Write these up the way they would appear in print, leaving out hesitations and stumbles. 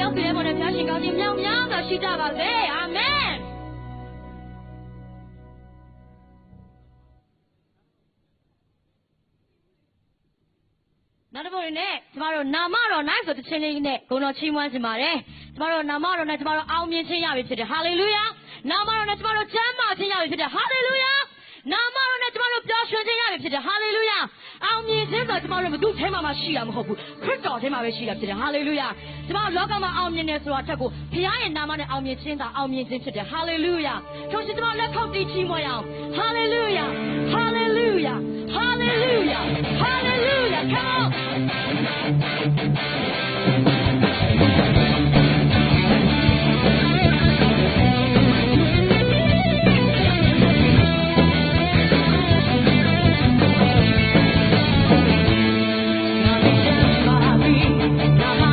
ရောက်ပြီလဲပေါ်တဲ့ဘုရားရှင်ကောင်းခြင်းမြောက်များစွာရှိကြပါစေအာမင်နောက်တစ်ပုဒ်နဲ့ကျမတို့နာမတော်၌ဆိုတခြင်းလေးနဲ့ဂုဏ်တော်ချီးမွမ်းခြင်းပါတယ်ကျမတို့နာမတော်နဲ့ကျမတို့အောင်မြင်ခြင်းရပြီဖြစ်တယ်ဟာလေလုယာနာမတော်နဲ့ကျမတို့ကျမ်းမာခြင်းရပြီဖြစ်တယ်ဟာလေလုယာနာမတော်နဲ့ကျမတို့ပျော်ရွှင်ခြင်းရပြီဖြစ်တယ်ဟာလေလုယာအောင်မြင်ခြင်းဆိုကျမတို့ဘယ်သူထဲမှာရှိတာမဟုတ်ဘူးခရစ်တော်ထဲမှာပဲရှိတာဖြစ်တယ်ဟာလေလုယာကျမတို့လောကမှာအောင်မြင်တယ်ဆိုတာတက်ကိုဘုရားရဲ့နာမနဲ့အောင်မြင်ခြင်းသာအောင်မြင်ခြင်းဖြစ်တယ်ဟာလေလုယာထို့ရှင်ကျမလက်ခုပ်တီးချီးမွမ်းရအောင်ဟာလေလုယာဟာလေလုယာဟာလေလုယာဟာလေလုယာ come on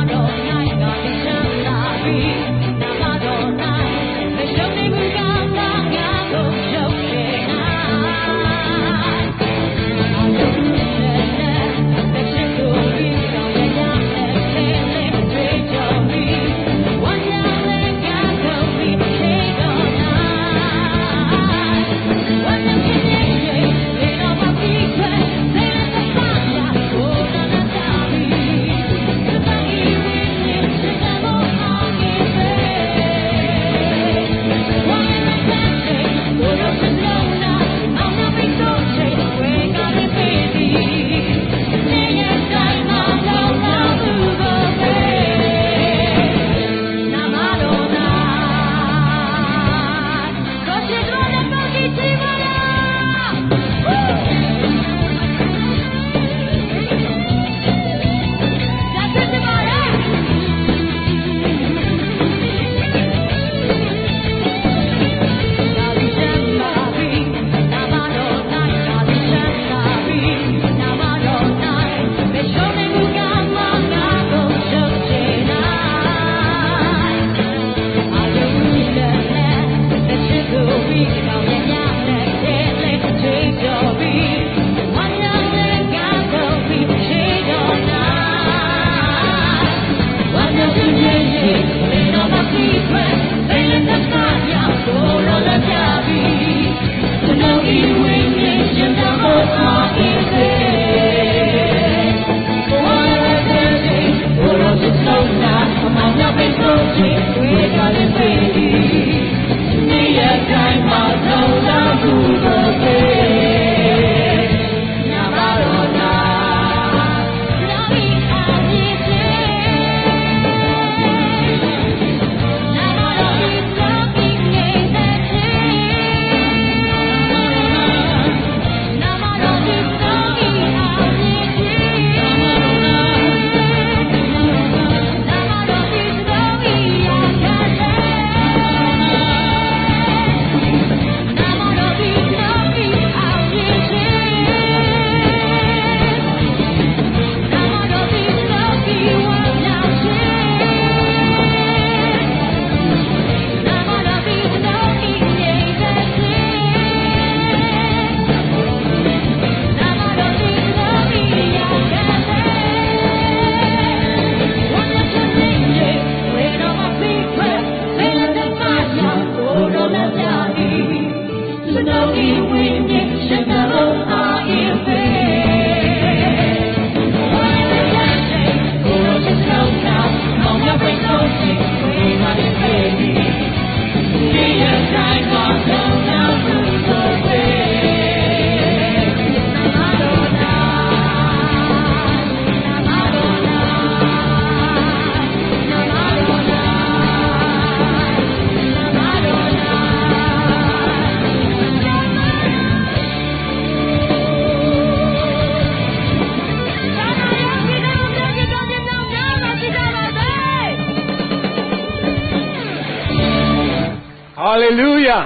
Hallelujah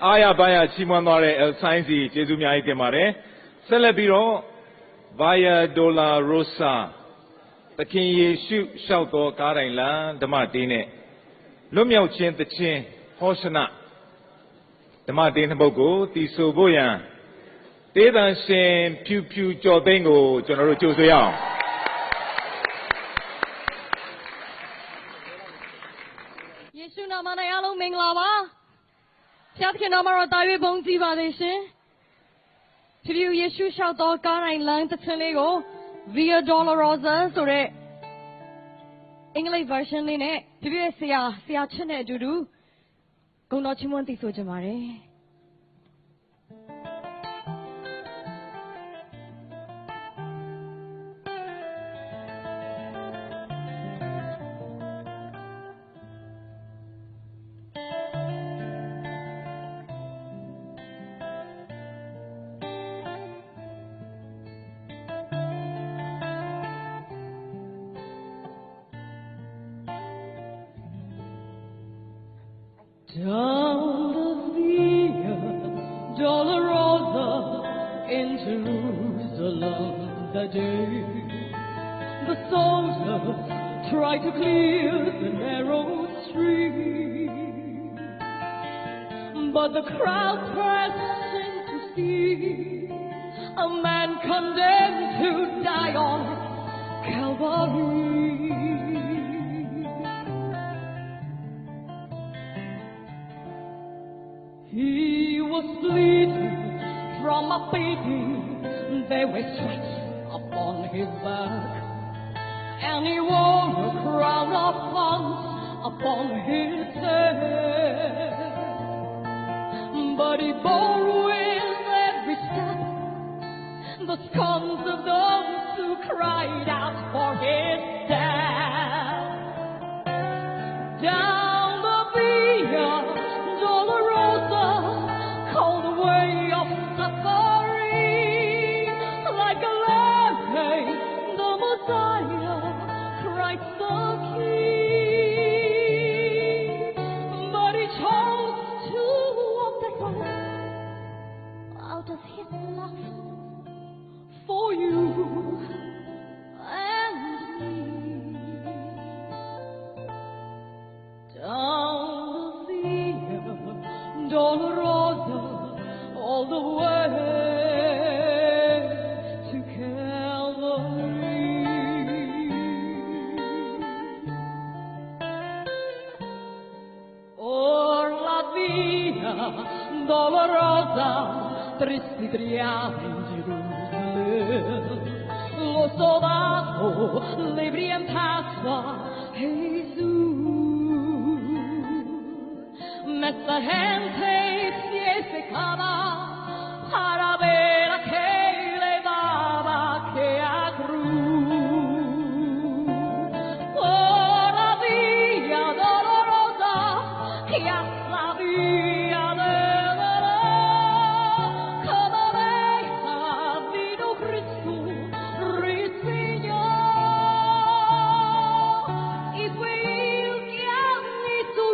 အားရပါရချီးမွမ်းသွားတဲ့ Sign စီကျေးဇူးအများကြီးတင်ပါတယ်ဆက်လက်ပြီးတော့ Via Dolorosa သခင်ယေရှုလျှောက်တော်ကားတိုင်လမ်းဓမ္မတေးနဲ့လွတ်မြောက်ခြင်းသခြင်းဟောရှနဓမ္မတေးနှစ်ပုဒ်ကိုတည်ဆိုဖို့ရန်တေးသံရှင်ဖြူဖြူကျော်သိန်းကိုကျွန်တော်တို့ကြိုဆိုရအောင် နိုင်အားလုံးမင်္ဂလာပါဖျားသခင်တော်မှာတော့တာ၍ဘုန်းကြီးပါစေရှင်ဖြူဖြူယေရှုလျှောက်သောကားတိုင်းလမ်းသခင်လေးကို Via Dolorosa ဆိုတဲ့အင်္ဂလိပ် version လေးနဲ့ဖြူဖြူရဲ့ဆရာချစ်နဲ့အတူတူဂုဏ်တော်ချီးမွမ်းသီဆိုကြပါတယ် Down the Via Dolorosa in Jerusalem that day, the soldiers tried to clear the narrow street, but the crowd pressed in to see a man condemned to die on Calvary. He was bleeding from a beating, there were stripes upon his back, and he wore a crown of thorns upon his head. But he bore with every step the scorns of those who cried out for his death. Down the Via Dolorosa, called the way of suffering, like a lamb came the Messiah, Christ the King. But he chose to walk that road out of his love for you and me. Down Dolorosa, all the way to Calvary. Or la Via Dolorosa, tristi triati in Gerusalemme, lo soldato le briantava Gesù. Mezza gente si secava para ver a que levaba que a cruz. Oh, la Via Dolorosa, que a la Via Dolorosa, como deja vino Cristo, risignò, y fue il que a mi tu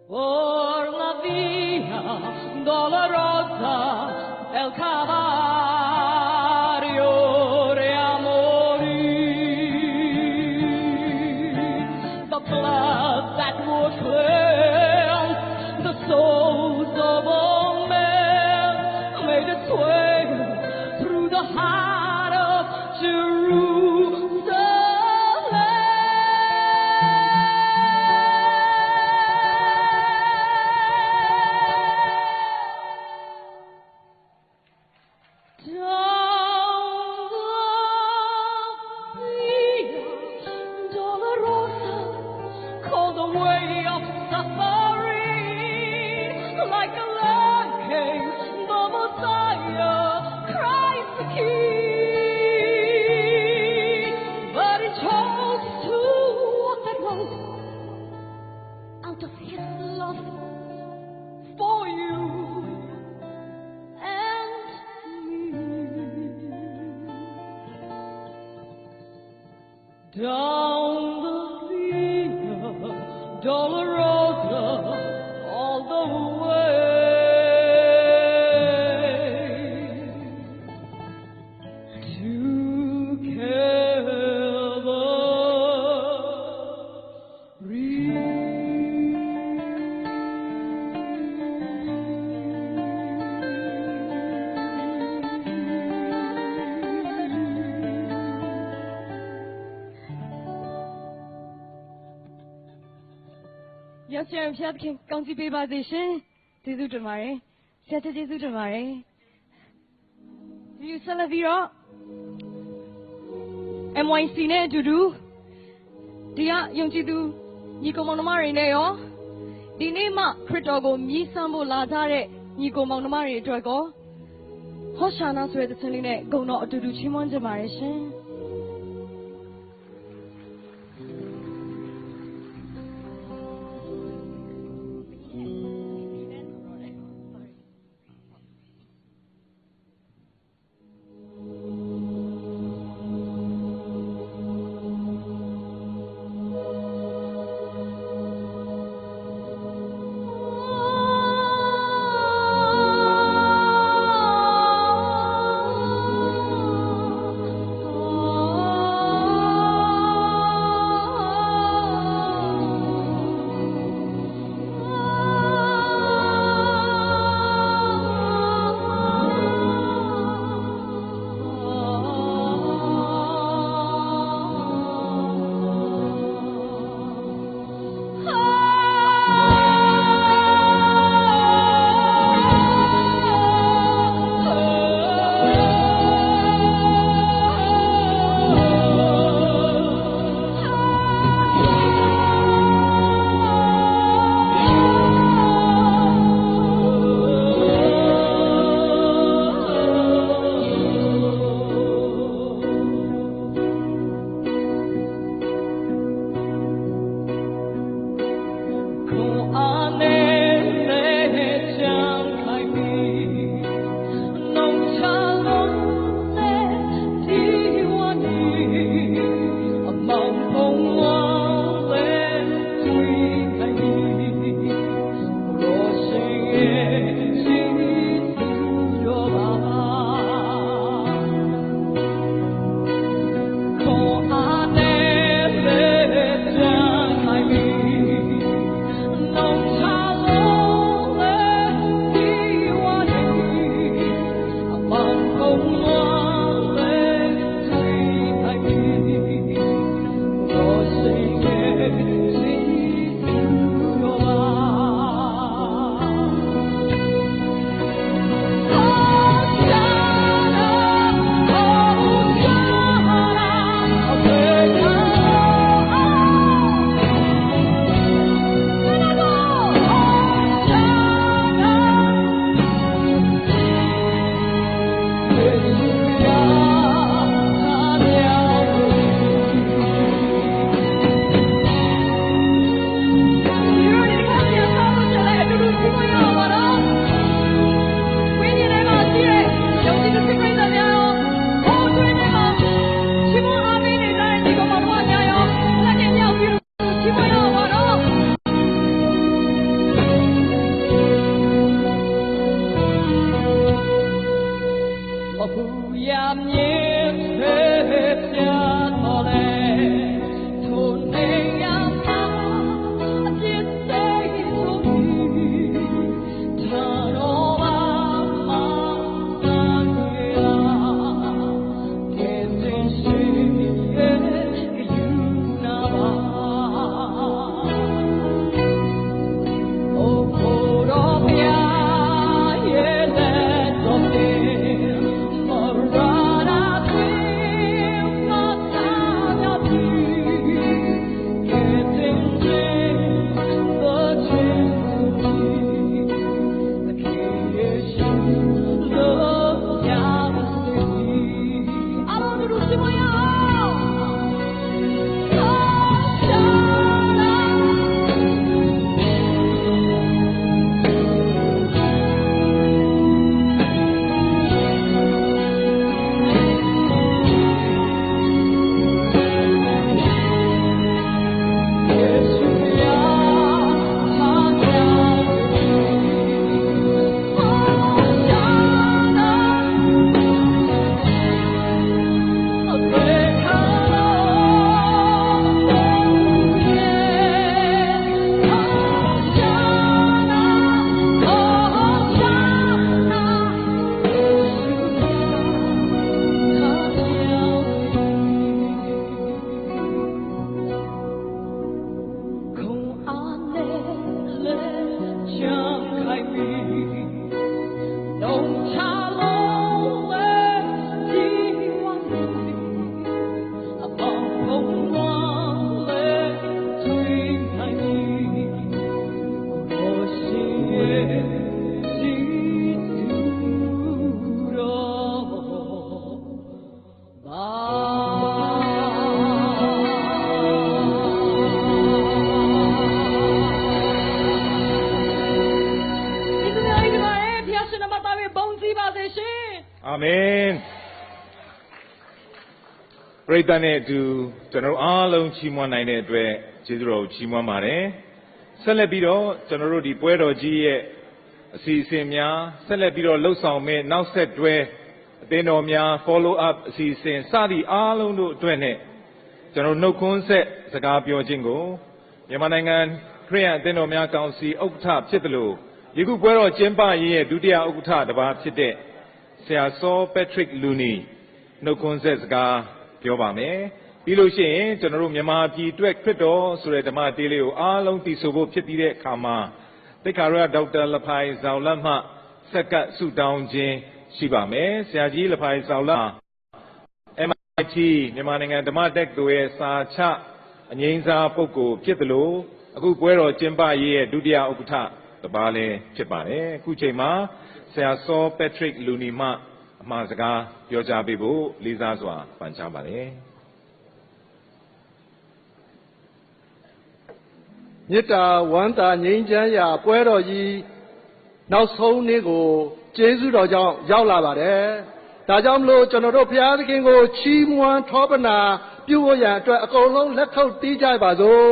Por la Via Dolorosa del Calvario a morir. The blood that would cleanse the souls of all men made its way through the heart of Jerusalem. Out of his love for you and me. Down the Via Dolorosa, all the way to Calvary. Yes, sir. Share the county paper station. Jesu tomorrow. Share the Jesu tomorrow. You celebrate. MYC ne judu. Dia yung jidu. Ni ko mangnomari ne yo. Di ne ma kritogo mi sambo lazare. Ni ko mangnomari jogo. Hoshana swe the seline go no judu chimon jamarishin. Oh Amen. ပရိသတ်နဲ့အတူကျွန်တော်အားလုံးချီးမွမ်းနိုင်တဲ့အတွက်ကျေးဇူးတော်ကိုချီးမွမ်းပါတယ်။ဆက်လက်ပြီးတော့ကျွန်တော်တို့ဒီပွဲတော်ကြီးရဲ့အစီအစဉ်များဆက်လက်ပြီးတော့လှုပ်ဆောင်မဲ့နောက်ဆက်တွဲအသင်းတော်များ follow up အစီအစဉ်စသည့်အားလုံးတို့အတွက်နဲ့ကျွန်တော်နှုတ်ခွန်းဆက်စကားပြောခြင်းကိုမြန်မာနိုင်ငံခရစ်ယာန်အသင်းတော်များကောင်စီဥက္ကဋ္ဌဖြစ်တယ်လို့ယခုပွဲတော်ကျင်းပရေးရဲ့ဒုတိယဥက္ကဋ္ဌတစ်ပါးဖြစ်တဲ့ဆရာစောပက်ထရစ်လူနီနှုတ်ခွန်းဆက်စကားပြောပါမယ်ပြီးလို့ရှိရင်ကျွန်တော်တို့မြန်မာပြည်အတွက်ခရစ်တော်ဆိုတဲ့ဓမ္မတေးလေးကိုအားလုံးသိဆိုဖို့ဖြစ်ပြီးတဲ့အခါမှာသိက္ခာရဒေါက်တာလဖိုင်ဇောင်လတ်မှဆက်ကပ်ဆုတောင်းခြင်းရှိပါမယ်ဆရာကြီးလဖိုင်ဇောင်လတ် MIT မြန်မာနိုင်ငံဓမ္မတက္ကသိုလ်ရဲ့စာချအငြိမ်းစားပုဂ္ဂိုလ်ဖြစ်တယ်လို့အခုပွဲတော်ကျင်းပရေးရဲ့ဒုတိယဥက္ကဋ္ဌတစ်ပါးလည်းဖြစ်ပါတယ်အခုချိန်မှာဆရာစောပက်ထရစ်လူနီမှအမှားစကားပြောကြားပေးဖို့လေးစားစွာပန်ကြားပါတယ်မေတ္တာဝမ်းသာငြိမ်းချမ်းရာပွဲတော်ကြီးနောက်ဆုံးနေ့ကိုကျေးဇူးတော်ကြောင့်ရောက်လာပါတယ်ဒါကြောင့်မလို့ကျွန်တော်တို့ဘုရားသခင်ကိုချီးမွမ်းထောပနာပြုဖို့ရန်အတွက်အကုန်လုံးလက်ထုတ်တီးကြပါစို့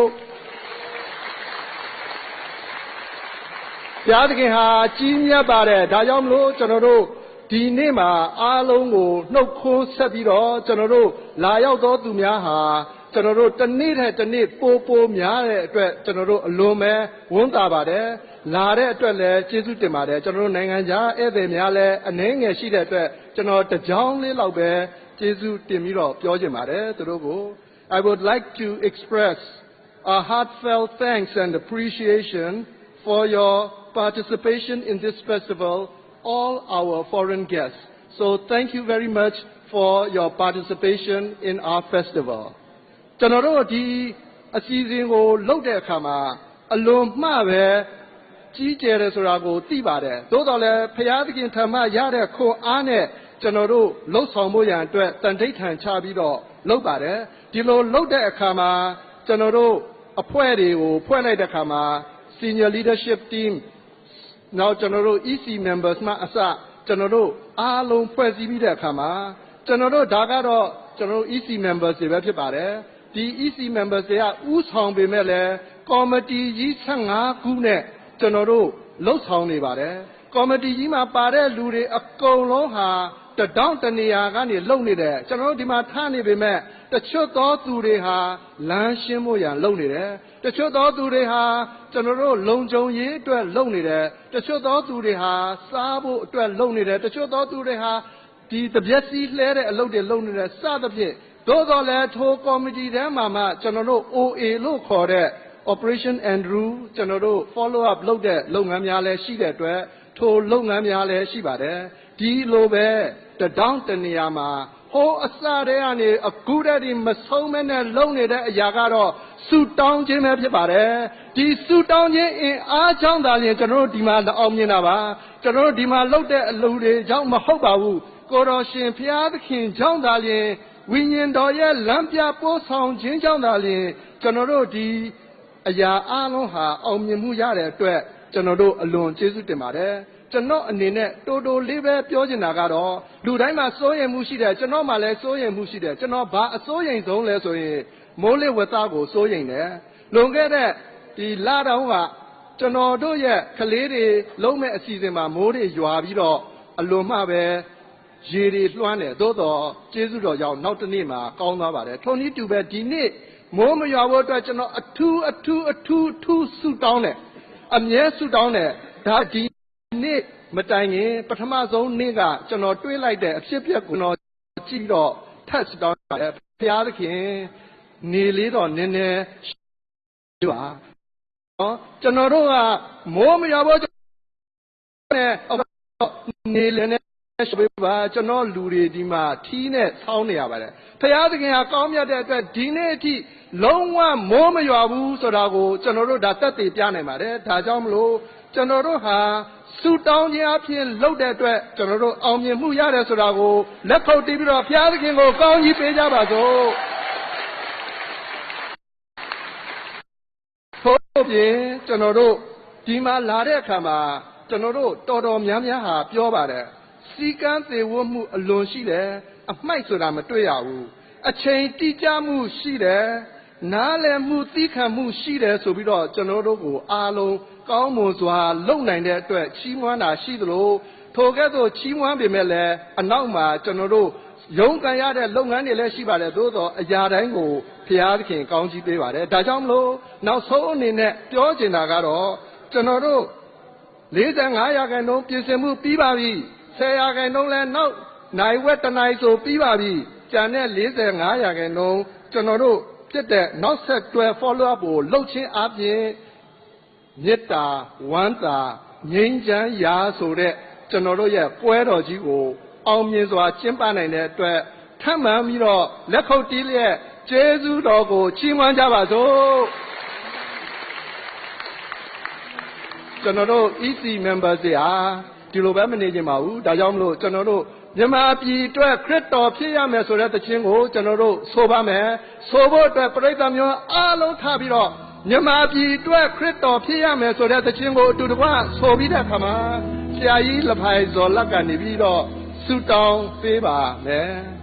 ဘုရားသခင်ဟာကြီးမြတ်ပါတယ်ဒါကြောင့်မလို့ကျွန်တော်တို့ဒီနေ့မှာအားလုံးကိုနှုတ်ခွန်းဆက်ပြီးတော့ကျွန်တော်တို့လာရောက်သောသူများဟာကျွန်တော်တို့တစ်နေ့ထက်တစ်နေ့ပိုများတဲ့အတွက်ကျွန်တော်တို့အလွန်ပဲဝမ်းသာပါတယ်လာတဲ့အတွက်လည်းကျေးဇူးတင်ပါတယ်ကျွန်တော်တို့နိုင်ငံခြားဧည့်သည်များလည်းအနည်းငယ်ရှိတဲ့အတွက်ကျွန်တော်တကြောင်လေးလောက်ပဲကျေးဇူးတင်ပြီးတော့ပြောချင်ပါတယ်သူတို့ကို I would like to express a heartfelt thanks and appreciation for your participation in this festival all our foreign guests so thank you very much for your participation in our festivalကျွန်တော်တို့ဒီအစီအစဉ်ကိုလုပ်တဲ့အခါမှာအလွန်မှပဲကြီးကျယ်တယ်ဆိုတာကိုသိပါတယ်သို့တော်လည်းဖျားသခင်ထံမှရတဲ့ခွန်အားနဲ့ကျွန်တော်တို့လှုပ်ဆောင်ဖို့ရန်အတွက်တန်ထိတ်ထန်ချပြီးတော့လုပ်ပါတယ်ဒီလိုလုပ်တဲ့အခါမှာကျွန်တော်တို့အဖွဲ့တွေကိုဖွဲ့လိုက်တဲ့အခါမှာ senior leadership team နောက်ကျွန်တော်တို့ EC members မှအစကျွန်တော်တို့အားလုံးဖွဲ့စည်းပြီးတဲ့အခါမှာကျွန်တော်တို့ဒါကတော့ကျွန်တော်တို့ EC members တွေပဲဖြစ်ပါတယ်ဒီ EC members တွေကဥဆောင်ပေမဲ့လည်းကော်မတီကြီး15ခုနဲ့ကျွန်တော်တို့လှုပ်ဆောင်နေပါတယ်ကော်မတီကြီးမှာပါတဲ့လူတွေအကုန်လုံးဟာတဒေါင့်တနေရာကနေလှုပ်နေတယ်ကျွန်တော်တို့ဒီမှာထားနေပေမဲ့တချို့သောသူတွေဟာလမ်းရှင်းဖို့ရန်လှုပ်နေတယ်တချို့သောသူတွေဟာကျွန်တော်တို့လုံခြုံရေးအတွက်လှုပ်နေတယ်တချို့သောသူတွေဟာစားဖို့အတွက်လှုပ်နေတယ်တချို့သောသူတွေဟာဒီတပြက်စီလှဲတဲ့အလုပ်တွေလုပ်နေတဲ့စသဖြင့်သို့တော်လည်းထိုကော်မတီထဲမှာမှကျွန်တော်တို့ OA လို့ခေါ်တဲ့ Operation Andrew ကျွန်တော်တို့ follow up လုပ်တဲ့လုပ်ငန်းများလည်းရှိတဲ့အတွက်ထိုလုပ်ငန်းများလည်းရှိပါတယ်ဒီလိုပဲတဒေါင့်တနေရာမှာဟိုအစတည်းကနေအခုတည်းဒီမဆုံးမဲနဲ့လုံနေတဲ့အရာကတော့ဆူတောင်းခြင်းပဲဖြစ်ပါတယ်ဒီဆူတောင်းခြင်းအင်အားကြောင့်သာလျှင်ကျွန်တော်တို့ဒီမှာအောင်မြင်တာပါကျွန်တော်တို့ဒီမှာလုပ်တဲ့အလုပ်တွေကြောင့်မဟုတ်ပါဘူးကိုတော်ရှင်ဘုရားသခင်ကြောင့်သာလျှင်ဝိညာဉ်တော်ရဲ့လမ်းပြပို့ဆောင်ခြင်းကြောင့်သာလျှင်ကျွန်တော်တို့ဒီအရာအလုံးဟာအောင်မြင်မှုရတဲ့အတွက်ကျွန်တော်တို့အလွန်ကျေးဇူးတင်ပါတယ်ကျွန်တော်အနေနဲ့တိုးလေးပဲပြောချင်တာကတော့လူတိုင်းမှာစိုးရိမ်မှုရှိတယ်ကျွန်တော်မှလည်းစိုးရိမ်မှုရှိတယ်ကျွန်တော်ဘာအစိုးရိမ်ဆုံးလဲဆိုရင်မိုးလေဝသကိုစိုးရိမ်တယ်လွန်ခဲ့တဲ့ဒီလတောင်ကကျွန်တော်တို့ရဲ့ကလေးတွေလုံးမဲ့အစီအစဉ်မှာမိုးတွေရွာပြီးတော့အလွန်မှပဲရေတွေလွှမ်းတယ်သို့တော့ကျေးဇူးတော်ကြောင့်နောက်တစ်နေ့မှာကောင်းသွားပါတယ်ထိုနည်းတူပဲဒီနေ့မိုးမရွာဖို့အတွက်ကျွန်တော်အထူးဆုတောင်းတယ်အမြဲဆုတောင်းတယ်ဒါဒီနေ့မတိုင်ခင်ပထမဆုံးနေ့ကကျွန်တော်တွေးလိုက်တဲ့အဖြစ်အပျက်ကိုတော့ကြည့်တော့ထပ်ဆုတောင်းပါတယ်ဘုရားသခင်နေလေးတော့နည်းနည်းပါနော်ကျွန်တော်တို့ကမိုးမရွာဖို့နဲ့နေလည်းနဲ့ဆိုပါကျွန်တော်လူတွေဒီမှာထီးနဲ့ဆောင်းနေရပါတယ်ဘုရားသခင်ကကောင်းမြတ်တဲ့အတွက်ဒီနေ့အထိလုံးဝမိုးမရွာဘူးဆိုတာကိုကျွန်တော်တို့ဒါသက်သေပြနိုင်ပါတယ်ဒါကြောင့်မလို့ကျွန်တော်တို့ဟာဆူတောင်းခြင်းအဖြစ်လုပ်တဲ့အတွက်ကျွန်တော်တို့အောင်မြင်မှုရတယ်ဆိုတာကိုလက်ခုပ်တီးပြီးတော့ဘုရားသခင်ကိုကောင်းကြီးပေးကြပါစို့ထို့ပြင်ကျွန်တော်တို့ဒီမှာလာတဲ့အခါမှာကျွန်တော်တို့တော်များများဟာပြောပါတယ် စီကံသေးဝမှုအလွန်ရှိတယ်အမိုက်ဆိုတာမတွေ့ရဘူးအချိန်တိကျမှုရှိတယ်နားလည်မှုသိခံမှုရှိတယ်ဆိုပြီးတော့ကျွန်တော်တို့ကိုအားလုံးကောင်းမွန်စွာလုပ်နိုင်တဲ့အတွက်ချီးမွမ်းတာရှိသလိုထိုကဲ့သို့ချီးမွမ်းပေမဲ့လည်းအနောက်မှာကျွန်တော်တို့ရုန်းကန်ရတဲ့လုပ်ငန်းတွေလည်းရှိပါတယ်သို့တော့အရာတိုင်းကိုဘုရားသခင်ကောင်းကြီးပေးပါတယ်ဒါကြောင့်မလို့နောက်ဆုံးအနေနဲ့ပြောချင်တာကတော့ကျွန်တော်တို့45ရာခိုင်နှုန်းပြင်ဆင်မှုပြီးပါပြီ10ရာခိုင်နှုန်းလည်းနောက်နိုင်ဝက်တစ်နိုင်ဆိုပြီးပါပြီကျန်တဲ့45ရာခိုင်နှုန်းကျွန်တော်တို့ဖြစ်တဲ့နောက်ဆက်တွဲ follow up ကိုလှုပ်ခြင်းအပြင်မေတ္တာဝမ်းသာငြိမ်းချမ်းရာဆိုတဲ့ကျွန်တော်တို့ရဲ့ပွဲတော်ကြီးကိုအောင်မြင်စွာကျင်းပနိုင်တဲ့အတွက်ထပ်မံပြီးတော့လက်ခုပ်တီးလျက်ကျေးဇူးတော်ကိုချီးမွမ်းကြပါစို့ကျွန်တော်တို့ EC members တွေဟာဒီလိုပဲမနေကြပါဘူးဒါကြောင့်မလို့ကျွန်တော်တို့မြန်မာပြည်အတွက်ခရစ်တော်ဖြစ်ရမယ်ဆိုတဲ့သခြင်းကိုကျွန်တော်တို့ဆိုပါမယ်ဆိုဖို့အတွက်ပြိဿမျိုးအားလုံးထားပြီးတော့မြန်မာပြည်အတွက်ခရစ်တော်ဖြစ်ရမယ်ဆိုတဲ့သခြင်းကိုအတူတကွဆိုပြီးတဲ့အခါမှာဆရာကြီးလဖိုင်ဇော်လက်ကနေပြီးတော့ဆုတောင်းပေးပါမယ်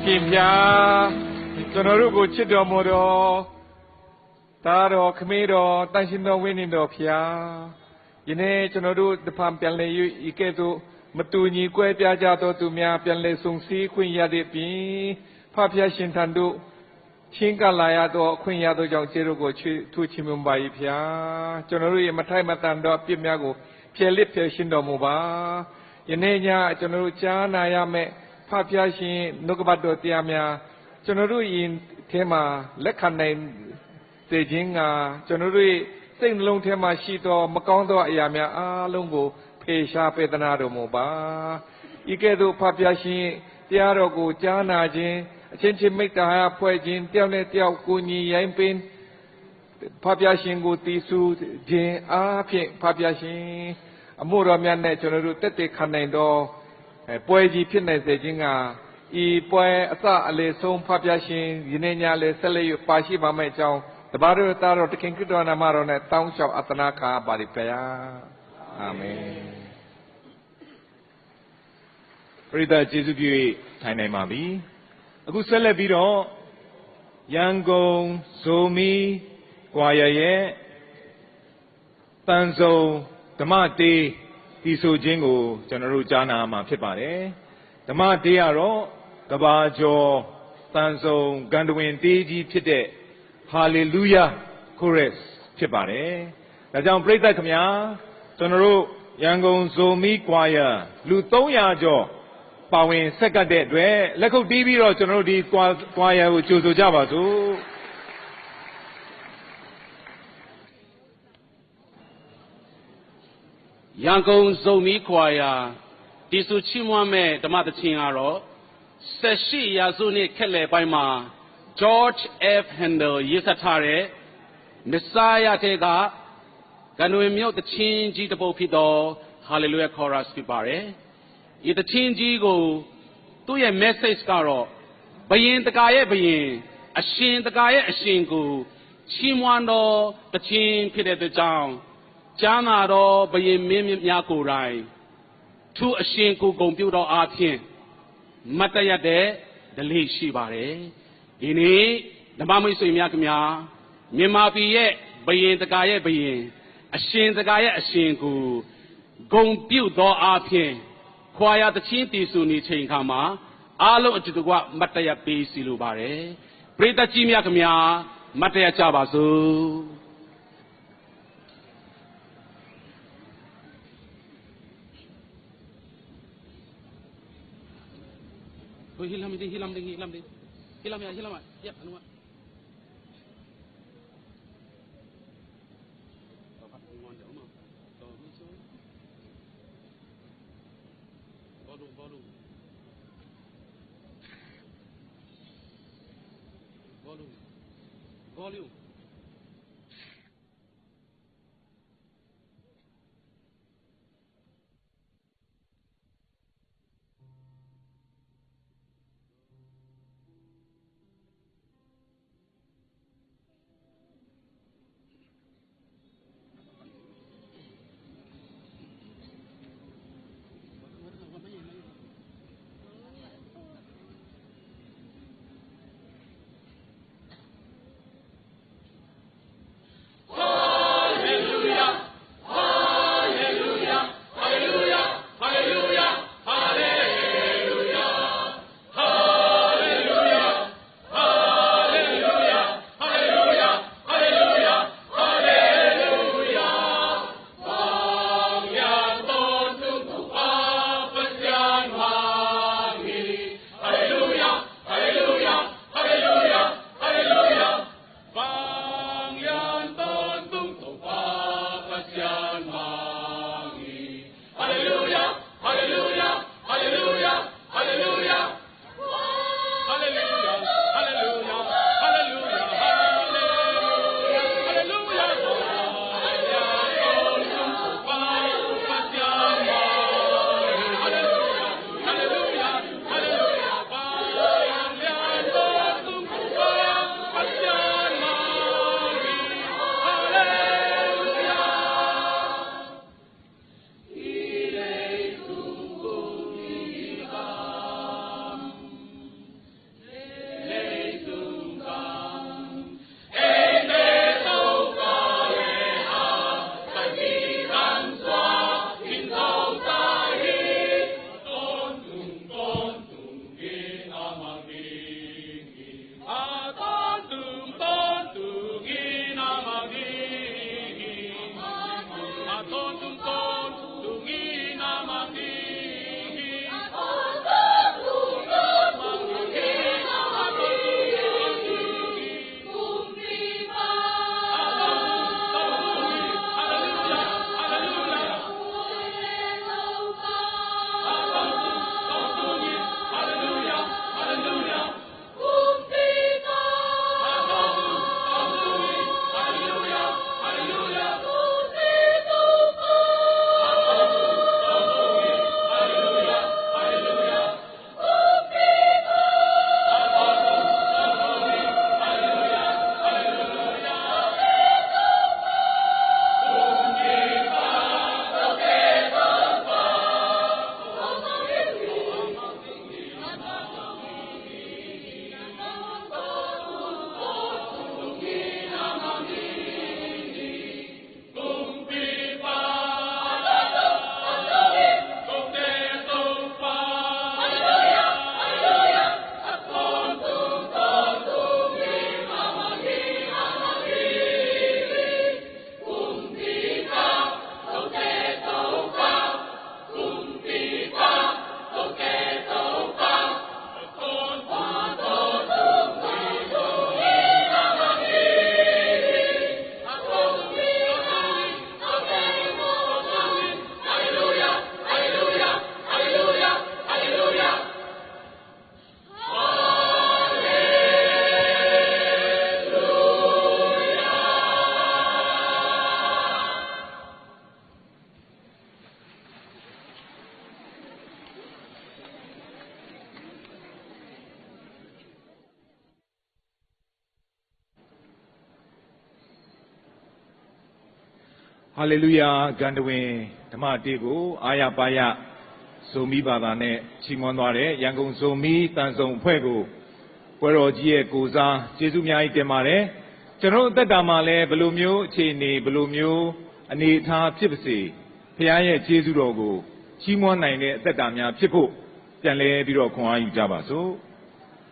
ရှင်ဖျားကျွန်တော်တို့ကိုချစ်တော်မူတော်သားတော်ခမေးတော်တန်ရှင်တော်ဝိညာဉ်တော်ဖျားယနေ့ကျွန်တော်တို့တဖန်ပြန်လည်၍ဤကဲ့သို့မတူညီကွဲပြားကြသောသူများပြန်လည်ဆုံစည်းခွင့်ရသည့်ပြင်ဖဖျားရှင်ထံသို့ချင်းကလာရသောအခွင့်ရသောကြောင့်ကျေးဇူးကိုထူးချီးမွမ်းပါ၏ဖျားကျွန်တော်တို့ရဲ့မထိုက်မတန်သောအပြစ်များကိုဖြေလစ်ဖြေရှင်းတော်မူပါယနေ့ညကျွန်တော်တို့ကြားနာရမယ့်ဖဖျားရှင်နှုတ်ကပတ်တော်တရားများကျွန်တော်တို့ယင်ထဲမှာလက်ခံနိုင်စေခြင်းကကျွန်တော်တို့စိတ်နှလုံးထဲမှာရှိသောမကောင်းသောအရာများအားလုံးကိုဖေရှားပေးသနာတော်မူပါဤကဲ့သို့ဖဖျားရှင်တရားတော်ကိုကြားနာခြင်းအချင်းချင်းမိတ္တဟာဖွဲ့ခြင်းတယောက်နဲ့တယောက်ကိုညီရိုင်းပင်ဖဖျားရှင်ကိုတည်ဆူခြင်းအားဖြင့်ဖဖျားရှင်အမှုတော်များနဲ့ကျွန်တော်တို့တက်တက်ခံနိုင်တော်ပွဲကြီးဖြစ်နိုင်စေခြင်းကဤပွဲအစအလေဆုံးဖဖျားရှင်ယနေ့ညလည်းဆက်လက်၍ပါရှိပါမယ့်အကြောင်းတပါးတော်သားတော်တခင်ခရစ်တော်နာမတော်နဲ့တောင်းလျှောက်အသနာခါပါလိဖျားအာမင်ပရိသတ်ကျေးဇူးပြု၍ထိုင်နိုင်ပါပြီအခုဆက်လက်ပြီးတော့ရန်ကုန်ဇိုမီကွာရရဲ့တန်စုံဓမ္မတေးတီဆိုခြင်းကိုကျွန်တော်တို့ကြားနာမှာဖြစ်ပါတယ်ဓမ္မတေးကတော့ကဘာကျော်တန်စုံဂန္ဓဝင်တေးကြီးဖြစ်တဲ့ဟာလေလုယာကိုရက်ဖြစ်ပါတယ်ဒါကြောင့်ပရိသတ်ခင်ဗျာကျွန်တော်တို့ရန်ကုန်ဇိုမီကွာရလူ300ကျော်ပါဝင်ဆက်ကပ်တဲ့အတွက်လက်ခုပ်တီးပြီးတော့ကျွန်တော်တို့ဒီကွာရကိုကြိုဆိုကြပါစို့ရန်ကုန်ဇုံမီခွာယာတီစုချီးမွမ်းမဲ့ဓမ္မသချင်းကတော့18ရာစုနှစ်ခက်လေပိုင်းမှာ George F. Handel ရေးစပ်ထားတဲ့ Messiah တဲ့ကဂန္ဓဝင်မြို့သချင်းကြီးတစ်ပုဒ်ဖြစ်သော Hallelujah Chorus ဖြစ်ပါတယ်ဒီသချင်းကြီးကိုသူ့ရဲ့ message ကတော့ဘယင်တကာရဲ့ဘယင်အရှင်တကာရဲ့အရှင်ကိုချီးမွမ်းတော်သချင်းဖြစ်တဲ့အတွက်ကြောင့်ကြားနာတော်ဘယင်မင်းများကိုယ်တိုင်သူအရှင်ကိုဂုဏ်ပြုတော်အားဖြင့်မတ်တရတဲ့ဓလေ့ရှိပါတယ်ဒီနေ့ဓမ္မမိတ်ဆွေများခင်ဗျာမြန်မာပြည်ရဲ့ဘယင်တကာရဲ့ဘယင်အရှင်တကာရဲ့အရှင်ကိုဂုဏ်ပြုတော်အားဖြင့်ခွာရသချင်းတီစုနေချိန်ခါမှာအားလုံးအတူတကွမတ်တရပေးစီလိုပါတယ်ပရိသတ်ကြီးများခင်ဗျာမတ်တရကြပါစို့hilam ya anu volume ဟာလေလုယာဂန္ဓဝင်ဓမ္မတေကိုအာရပါယဇုံမီဘာသာနဲ့ချီးမွမ်းသွားတဲ့ရန်ကုန်ဇုံမီတန်ဆုံအဖွဲ့ကိုပွဲတော်ကြီးရဲ့ကိုစားကျေးဇူးများကြီးတင်ပါတယ်ကျွန်တော်အသက်တာမှာလည်းဘယ်လိုမျိုးအခြေအနေဘယ်လိုမျိုးအနေအထားဖြစ်ပါစေဖခင်ရဲ့ကျေးဇူးတော်ကိုချီးမွမ်းနိုင်တဲ့အသက်တာများဖြစ်ဖို့ပြန်လဲပြီးတော့ခွန်အားယူကြပါစို့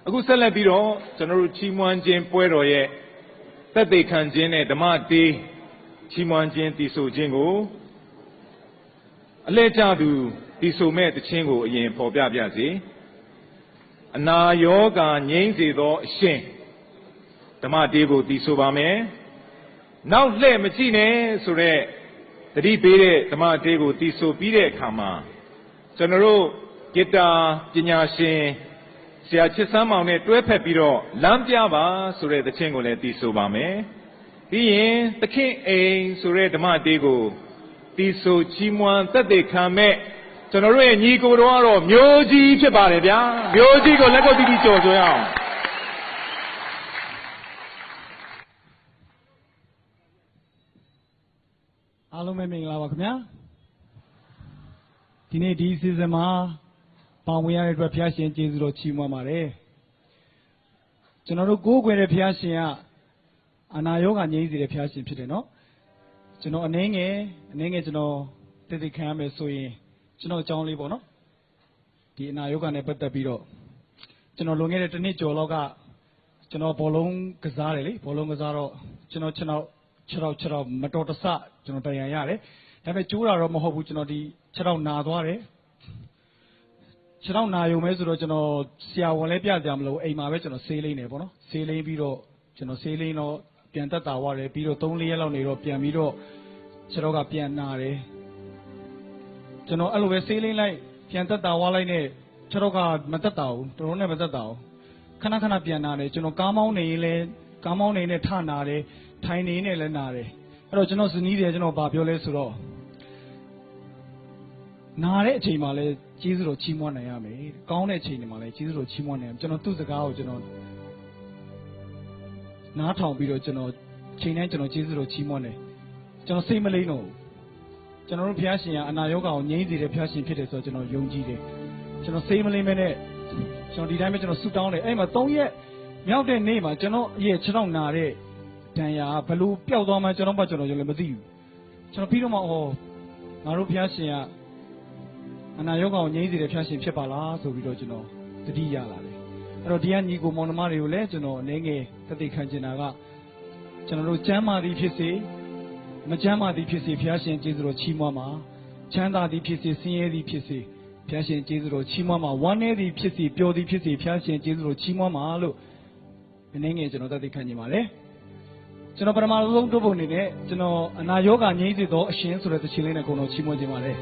အခုဆက်လက်ပြီးတော့ကျွန်တော်တို့ချီးမွမ်းခြင်းပွဲတော်ရဲ့သက်သေခံခြင်းနဲ့ဓမ္မတေးချီးမွမ်းခြင်းတည်ဆိုခြင်းကိုအလဲကျသူတည်ဆိုမဲ့တခြင်းကိုအရင်ဖော်ပြပြစေအနာယောဂါငြိမ်းစေသောအရှင်ဓမ္မတေးကိုတည်ဆိုပါမယ်နောက်လှည့်မကြည့်နဲ့ဆိုတော့တတိပေးတဲ့ဓမ္မတေးကိုတည်ဆိုပြီးတဲ့အခါမှာကျွန်တော်တို့ဂီတာပညာရှင်ဆရာချစ်စမ်းမောင်နဲ့တွဲဖက်ပြီးတော့လမ်းပြပါဆိုတဲ့တခြင်းကိုလည်းတည်ဆိုပါမယ်ပြီးရင်သခင်အိမ်ဆိုတဲ့ဓမ္မတေးကိုတည်ဆိုချီးမွမ်းသက်သေခံမဲ့ကျွန်တော်တို့ရဲ့ညီကိုတော်ကတော့မျိုးကြီးဖြစ်ပါတယ်ဗျာမျိုးကြီးကိုလက်ကုပ်တီးပြီးကြော်ဆိုရအောင်အားလုံးပဲမင်္ဂလာပါခင်ဗျာဒီနေ့ဒီစီဇန်မှာပါဝင်ရတဲ့အတွက်ဘုရားရှင်ကျေးဇူးတော်ချီးမွမ်းပါတယ်ကျွန်တော်တို့ကိုးကွယ်တဲ့ဘုရားရှင်ကအနာရောဂါငြိမ်းစေတဲ့ဘုရားရှင်ဖြစ်တယ်နော်ကျွန်တော်အနေငယ်ကျွန်တော်တည်တည်ခံရမယ်ဆိုရင်ကျွန်တော်အကြောင်းလေးပေါ့နော်ဒီအနာရောဂါနဲ့ပတ်သက်ပြီးတော့ကျွန်တော်လွန်ခဲ့တဲ့တစ်နှစ်ကျော်လောက်ကကျွန်တော်ဘောလုံးကစားတယ်လေဘောလုံးကစားတော့ကျွန်တော်ခြေထောက်မတော်တဆကျွန်တော်တရားရတယ်ဒါပေမဲ့ကျိုးတာတော့မဟုတ်ဘူးကျွန်တော်ဒီခြေထောက်နာသွားတယ်ခြေထောက်နာရုံပဲဆိုတော့ကျွန်တော်ဆရာဝန်လည်းပြကြမလို့အိမ်မှာပဲကျွန်တော်ဆေးလိမ့်နေပေါ့နော်ဆေးလိမ့်ပြီးတော့ကျွန်တော်ဆေးလိမ့်တော့ပြန်တက်တာဝရတယ်ပြီးတော့3-4ရက်လောက်နေတော့ပြန်ပြီးတော့ခြေထောက်ကပြန်နာတယ်ကျွန်တော်အဲ့လိုပဲဆေးလိမ့်လိုက်ပြန်တက်တာဝလိုက်နဲ့ခြေထောက်ကမတက်တာဘူးတော်တော်နဲ့မတက်တာဘူးခဏပြန်နာတယ်ကျွန်တော်ကားမောင်းနေရင်လည်းကားမောင်းနေနဲ့ထနာတယ်ထိုင်နေနဲ့လည်းနာတယ်အဲ့တော့ကျွန်တော်ဇနီးတယ်ကျွန်တော်ဗာပြောလဲဆိုတော့နာတဲ့အချိန်မှာလည်းကျေးဇူးတော်ချီးမွမ်းနိုင်ရမယ်ကောင်းတဲ့အချိန်တွေမှာလည်းကျေးဇူးတော်ချီးမွမ်းနိုင်ရမယ်ကျွန်တော်သူ့စကားကိုကျွန်တော်နားထောင်ပြီးတော့ကျွန်တော်ချိန်တိုင်းကျွန်တော်ကျေးဇူးတော်ချီးမွမ်းတယ်ကျွန်တော်စိတ်မလိမ့်တော့ဘူးကျွန်တော်တို့ဘုရားရှင်ကအနာရောဂါကိုငြိမ်းစေတဲ့ဘုရားရှင်ဖြစ်တယ်ဆိုတော့ကျွန်တော်ယုံကြည်တယ်ကျွန်တော်စိတ်မလိမ့်မဲနဲ့ကျွန်တော်ဒီတိုင်းပဲကျွန်တော်ဆုတောင်းတယ်အဲ့မှာ3ရက်မြောက်တဲ့နေ့မှာကျွန်တော်ရဲ့ခြေထောက်နာတဲ့ဒဏ်ရာဘလို့ပျောက်သွားမှကျွန်တော်လည်းမသိဘူးကျွန်တော်ပြီးတော့မှငါတို့ဘုရားရှင်ကအနာရောဂါကိုငြိမ်းစေတဲ့ဘုရားရှင်ဖြစ်ပါလားဆိုပြီးတော့ကျွန်တော်တတိယလာတယ်အဲ့တော့ဒီကညီကိုမောင်နှမတွေကိုလည်းကျွန်တော်အနေငယ်သက်သေခံချင်တာကကျွန်တော်တို့ကျမ်းမာသည်ဖြစ်စေမကျမ်းမာသည်ဖြစ်စေဘုရားရှင်ကျေးဇူးတော်ချီးမွမ်းပါချမ်းသာသည်ဖြစ်စေဆင်းရဲသည်ဖြစ်စေဘုရားရှင်ကျေးဇူးတော်ချီးမွမ်းပါဝမ်းနည်းသည်ဖြစ်စေပျော်သည်ဖြစ်စေဘုရားရှင်ကျေးဇူးတော်ချီးမွမ်းပါလို့အနေငယ်ကျွန်တော်သက်သေခံချင်ပါတယ်ကျွန်တော်ပထမဆုံးတို့ပုံနေနဲ့ကျွန်တော်အနာရောဂါငြိမ်းစေသောအရှင်ဆိုတဲ့သချင်းလေးနဲ့ကိုယ်တော်ချီးမွမ်းခြင်းပါတယ်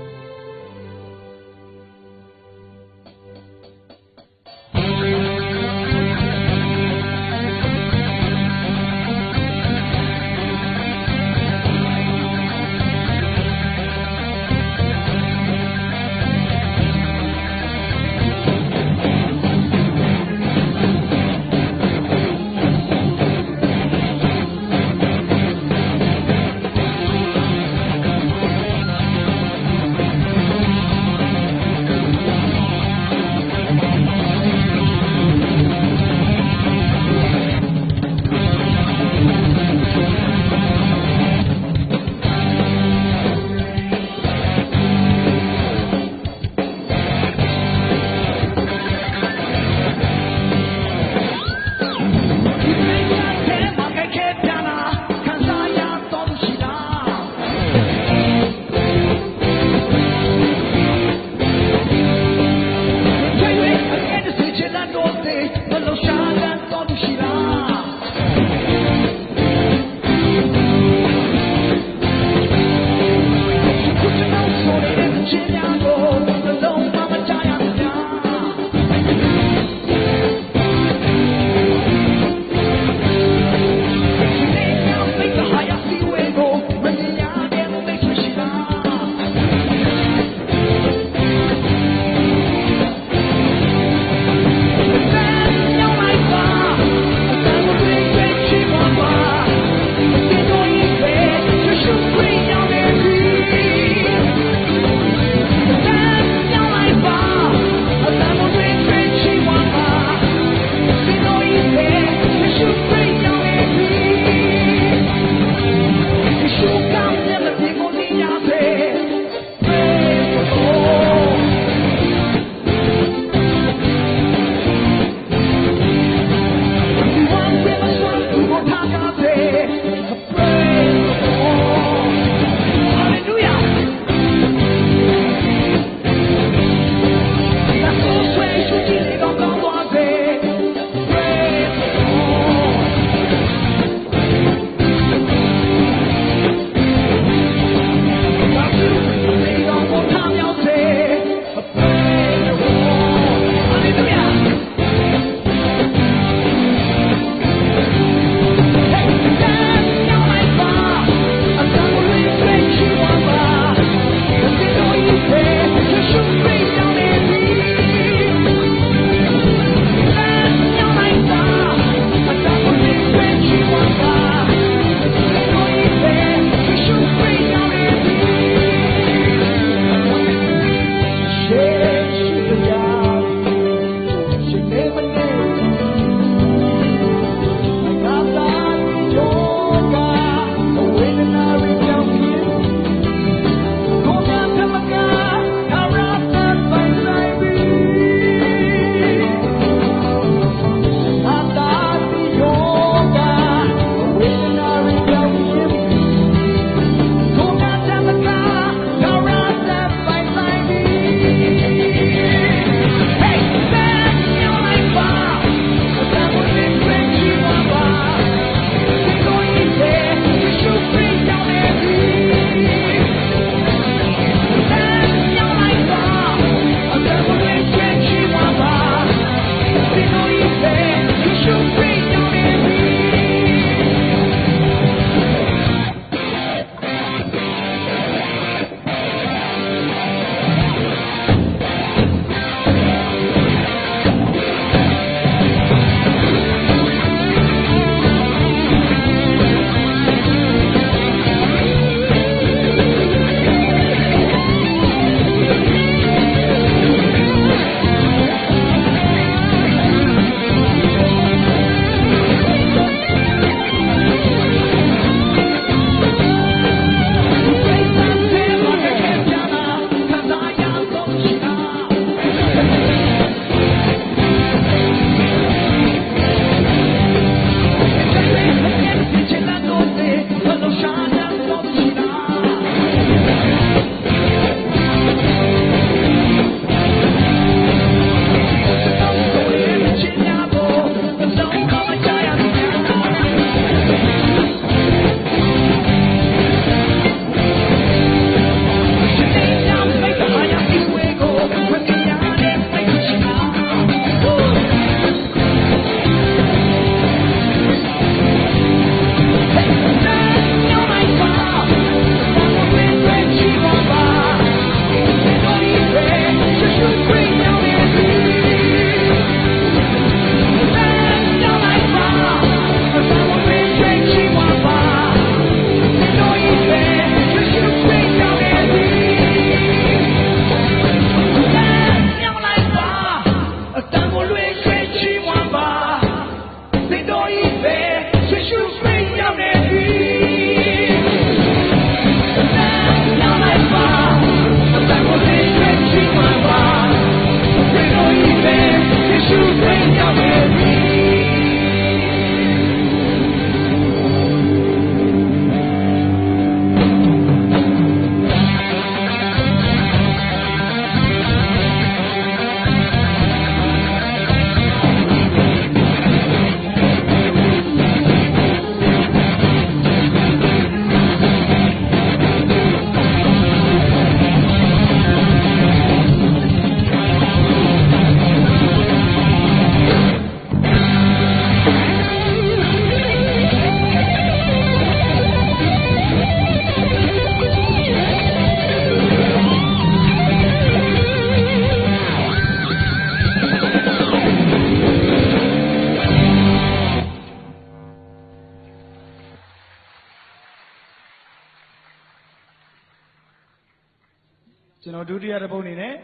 ကျွန်တော်ဒုတိယတစ်ပုဒ်အနေနဲ့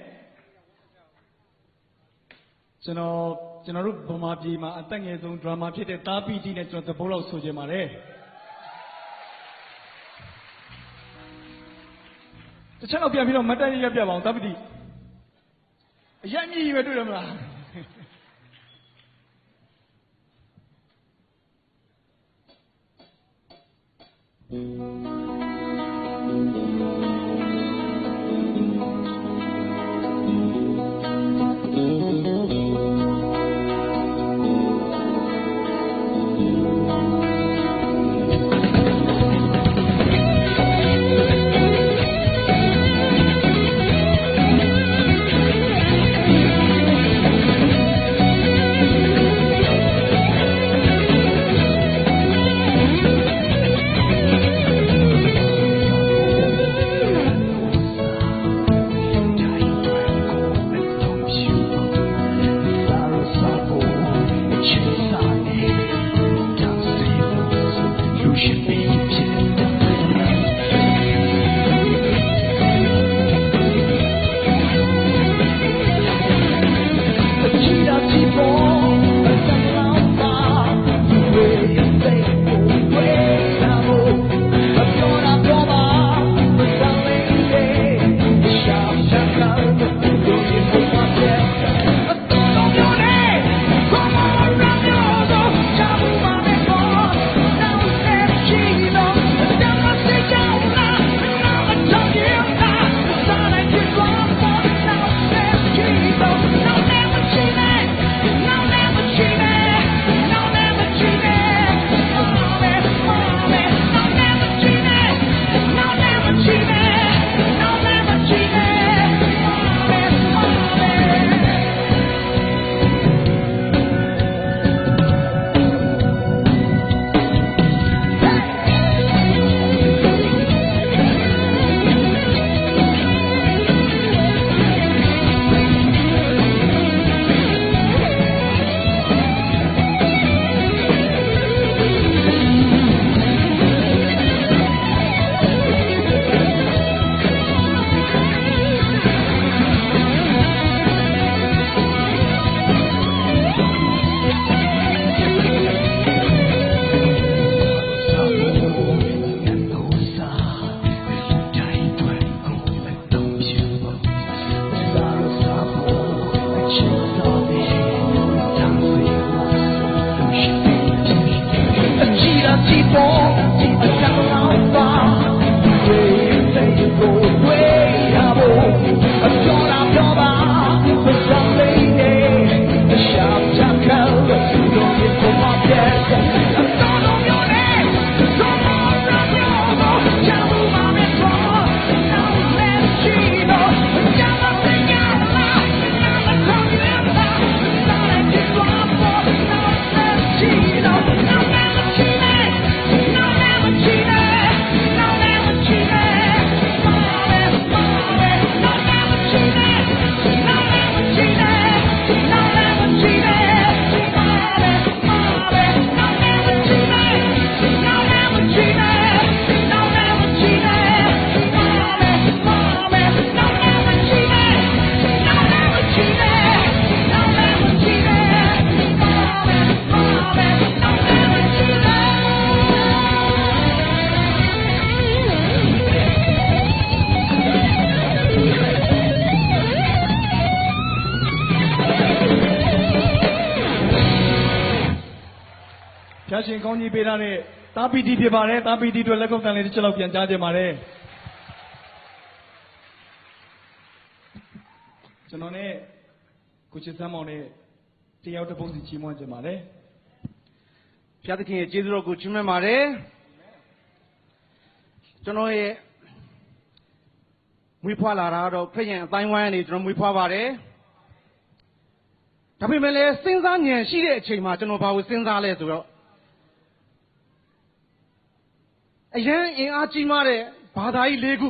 ကျွန်တော်တို့ဗမာပြည်မှာအသက်ငယ်ဆုံးဒရာမာဖြစ်တဲ့တာပီကြီးနဲ့ကျွန်တော်တပုတ်လောက်ဆိုချင်ပါတယ်တစ်ချက်တော့ပြန်ပြီးတော့မတ်တရပြပါအောင်တာပီကြီးအရင်မြည်ကြီးပဲတွေ့ရမလား ဖျားရှင်ကောင်းကြီးပေးထားတဲ့တာပီတီဖြစ်ပါတယ်တာပီတီတို့လက်ကုပ်တန်လေးတစ်ချက်လောက်ပြန်ကြားကြပါတယ်ကျွန်တော်နဲ့ကိုချစ်စမ်းမောင်နဲ့တယောက်တစ်ပုံစီချီးမွမ်းကြပါတယ်ဖျားသခင်ရဲ့ကျေးဇူးတော်ကိုချီးမွမ်းပါတယ်ကျွန်တော်ရဲ့မွေးဖွားလာတာတော့ခရစ်ယာန်အတိုင်းဝိုင်းကနေကျွန်တော်မွေးဖွားပါတယ်ဒါပေမဲ့လည်းစဉ်းစားဉာဏ်ရှိတဲ့အချိန်မှာကျွန်တော်ဘာကိုစဉ်းစားလဲဆိုတော့အရန်အင်အားကြီးမားတဲ့ဘာသာကြီး၄ခု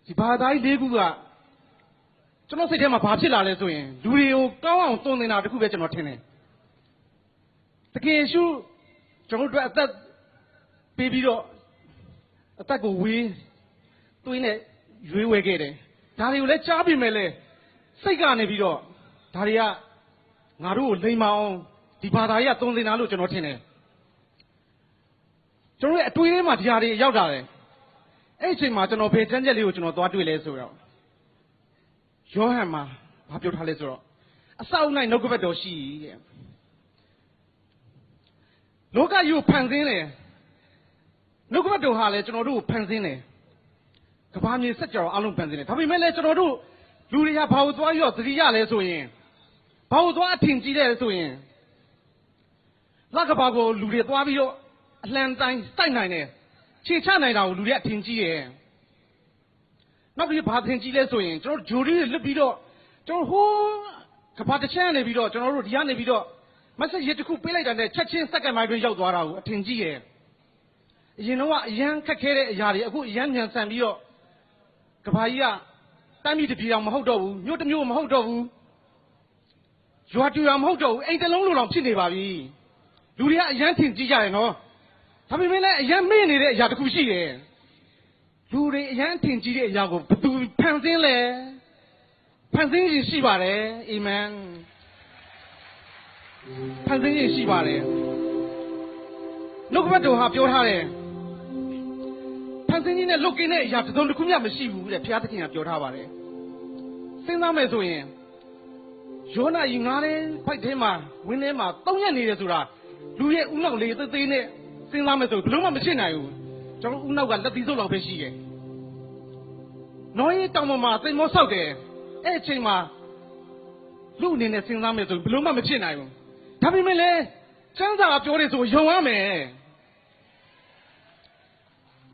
ဒီဘာသာကြီး၄ခုကကျွန်တော်စိတ်ထဲမှာဘာဖြစ်လာလဲဆိုရင်လူတွေကိုကောင်းအောင်သွန်သင်တာတခုပဲကျွန်တော်ထင်တယ်တကယ်ရှုကျွန်တော်တို့အသက်ပေးပြီးတော့အသက်ကိုဝေးသွင်းနဲ့ရွေးဝဲခဲ့တယ်ဒါတွေကိုလည်းကြားပြင်မဲ့လဲစိတ်ကနေပြီးတော့ဒါတွေကငါတို့ကိုလိမ်မအောင်ဒီဘာသာကြီးကသွန်သင်တာလို့ကျွန်တော်ထင်တယ်ကျွန်တော်ရဲ့အတွေးထဲမှာဒီဟာတွေရောက်လာတယ်အဲ့အချိန်မှာကျွန်တော်ဖေတန်းချက်လေးကိုကျွန်တော်သွားတွေ့လဲဆိုတော့ယောဟန်မှာဘာပြောထားလဲဆိုတော့အစောင့်၌နှုတ်ကပတ်တော်ရှိတဲ့လောကကြီးကိုဖန်ဆင်းတယ်နှုတ်ကပတ်တော်ဟာလည်းကျွန်တော်တို့ကိုဖန်ဆင်းတယ်ကဘာမြေစက်ကြော်အလုံးဖန်ဆင်းတယ်ဒါပေမဲ့လည်းကျွန်တော်တို့လူတွေကဘာလို့သွားရောသတိရလဲဆိုရင်ဘာလို့သွားအထင်ကြီးတယ်ဆိုရင်လက်ကဘာကိုလူတွေသွားပြီးတော့အလှန်တိုင်းစိုက်နိုင်တယ်ခြေချနိုင်တာကိုလူတွေအထင်ကြီးရဲ့နောက်ပြီးဘာထင်ကြီးလဲဆိုရင်ကျွန်တော်ဂျိုရီတွေလွတ်ပြီးတော့ကျွန်တော်ဟိုးကဘာတစ်ချမ်းနေပြီးတော့ကျွန်တော်တို့ဒီကနေပြီးတော့မက်ဆေ့ချ်တစ်ခုပေးလိုက်တာနဲ့ချက်ချင်းစက္ကန့်ပိုင်းတွင်ရောက်သွားတာကိုအထင်ကြီးရဲ့အရင်တော့အရန်ခက်ခဲတဲ့အရာတွေအခုအရန်မြန်ဆန်ပြီးတော့ကဘာကြီးကတိုင်းပြည်တစ်ပြည်အောင်မဟုတ်တော့ဘူးမြို့တစ်မြို့မဟုတ်တော့ဘူးရွာတူရွာမဟုတ်တော့ဘူးအိမ်တစ်လုံးလိုတောင်ဖြစ်နေပါပြီလူတွေကအရန်ထင်ကြီးကြတယ်နော်ဒါပေမဲ့လည်းအရန်မေ့နေတဲ့အရာတစ်ခုရှိတယ်လူတွေအရန်ထင်ကြီးတဲ့အရာကိုဘယ်သူဖန်ဆင်းလဲဖန်ဆင်းရင်ရှိပါတယ်အာမင်ဖန်ဆင်းရင်ရှိပါတယ်နှုတ်ကပတ်တော်ဟာပြောထားတယ်ဖန်ဆင်းခြင်းနဲ့လုတ်ကင်းတဲ့အရာတစ်စုံတစ်ခုမျှမရှိဘူးတဲ့ဘုရားသခင်ကပြောထားပါတယ်စဉ်းစားမယ်ဆိုရင်ယောနာကြီးငါးတဲ့ဖိုက်ထဲမှာဝင်းထဲမှာ3ရက်နေတယ်ဆိုတာလူရဲ့ဥနောက်လေးသေးသေးနဲ့စဉ်းစားမယ်ဆိုဘယ်လို့မှမဖြစ်နိုင်ဘူးကျွန်တော်ဥနောက်ကလက်သီးစုပ်လောက်ပဲရှိတယ်နောရေးတောင်ပေါ်မှာသိမ်မောဆောက်တယ်အဲ့အချိန်မှာလူအနေနဲ့စဉ်းစားမယ်ဆိုဘယ်လို့မှမဖြစ်နိုင်ဘူးဒါပေမဲ့လည်းကျမ်းစာပြောတယ်ဆိုယုံရမယ်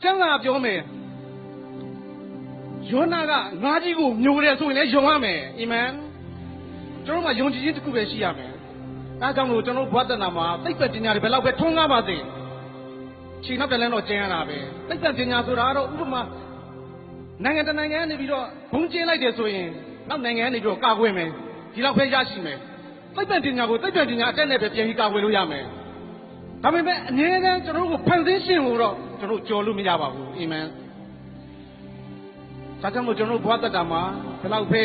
ကျမ်းစာပြောမယ်ယောနာကငါးကြီးကိုမျိုးတယ်ဆိုရင်လည်းယုံရမယ်အာမင်ကျွန်တော်မှယုံကြည်ခြင်းတစ်ခုပဲရှိရမယ်ဒါကြောင့်မို့ကျွန်တော်ဘဝတဏ္ဍာမှာသိပ္ပံပညာတွေဘယ်လောက်ပဲထွန်းကားပါစေခြေနောက်တလန်းတော့ကျင်းရတာပဲသိပ္ပံပညာဆိုတာကတော့ဥပမာနိုင်ငံတနိုင်ငံကနေပြီးတော့ဘုံကျင်းလိုက်တယ်ဆိုရင်နောက်နိုင်ငံကနေပြီးတော့ကာကွယ်မယ်ဒီလောက်ပဲရရှိမယ်သိပ္ပံပညာကိုသိပ္ပံပညာအတက်နဲ့ပဲပြန်ပြီးကာကွယ်လို့ရမယ်ဒါပေမဲ့အငြင်းတဲ့ကျွန်တော်တို့ကိုဖန်ဆင်းရှင်ကိုတော့ကျွန်တော်ကြော်လို့မရပါဘူးအာမင်ဒါကြောင့်မို့ကျွန်တော်ဘဝတဏ္ဍာမှာဘယ်လောက်ပဲ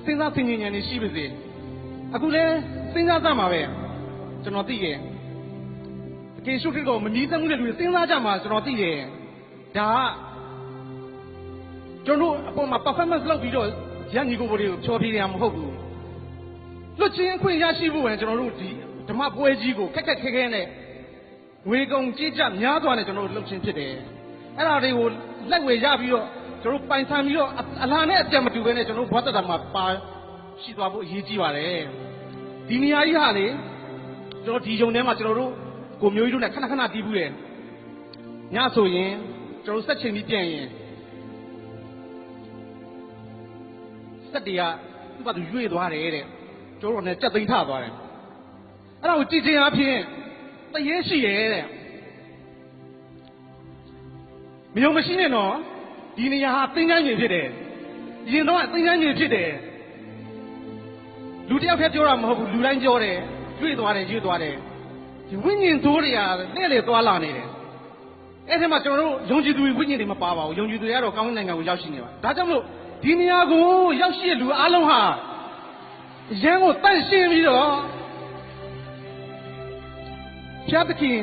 စဉ်းစားဆင်ခြင်ဉာဏ်ရှိပါစေအခုလဲစဉ်းစားသမှာပဲကျွန်တော်သိတယ်တကယ်ရှုခရစ်တော်မမြည်သမှုတဲ့လူတွေစဉ်းစားကြမှာကျွန်တော်သိတယ်ဒါကကျွန်တော်အပေါ်မှာ performance လုပ်ပြီးတော့ရန်ညီကိုတွေကိုဖြောပြရမှာမဟုတ်ဘူးလွတ်ချင်းအခွင့်ရရှိဖို့ပဲကျွန်တော်တို့ဒီ ဓမ္မပွဲကြီးကိုခက်ခက်ခဲခဲနဲ့ဝေကုံကြည်ကြများစွာနဲ့ကျွန်တော်တို့လှုပ်ခြင်းဖြစ်တယ်အဲ့ဒါတွေကိုလက်ဝေရပြီးတော့ကျွန်တော်ပိုင်ဆိုင်ပြီးတော့အလားနဲ့အပြတ်မတူဘဲနဲ့ကျွန်တော်ဘဝတတမှာပါရှိသွားဖို့အရေးကြီးပါတယ်ဒီနေရာကြီးဟာလေကျွန်တော်ဒီယုံထဲမှာကျွန်တော်တို့ကိုမျိုးကြီးတို့နဲ့ခဏခဏတီးဘူးတယ်ညဆိုရင်ကျွန်တော်ဆက်ချိန်ပြီးပြန်ရင်စက်တွေကသူ့ဘာသူရွေ့သွားတယ်တဲ့ကျွန်တော်တို့နဲ့ကြက်သိမ်းထသွားတယ်အဲ့ဒါကိုကြည်ချင်းအဖြစ်တရေရှိရဲ့တဲ့မယုံမရှိနဲ့နော်ဒီနေရာဟာသင်္ကန်းကြီးဖြစ်တယ်ရင်တော့သင်္ကန်းကြီးဖြစ်တယ်လူတယောက်တည်းပြောတာမဟုတ်ဘူးလူတိုင်းပြောတယ်ရွေ့သွားတယ်ရွေ့သွားတယ်ဒီဝိညာဉ်သိုးတွေကနဲ့လေသွားလာနေတယ်အဲ့ဒီမှာကျွန်တော်တို့ယုံကြည်သူဝိညာဉ်တွေမပါပါဘူးယုံကြည်သူတွေကတော့ကောင်းကင်နိုင်ငံကိုရောက်ရှိနေပါဒါကြောင့်မလို့ဒီနေရာကိုရောက်ရှိတဲ့လူအားလုံးဟာရန်ကိုတန့်ရှင်းပြီးတော့ဖျားသခင်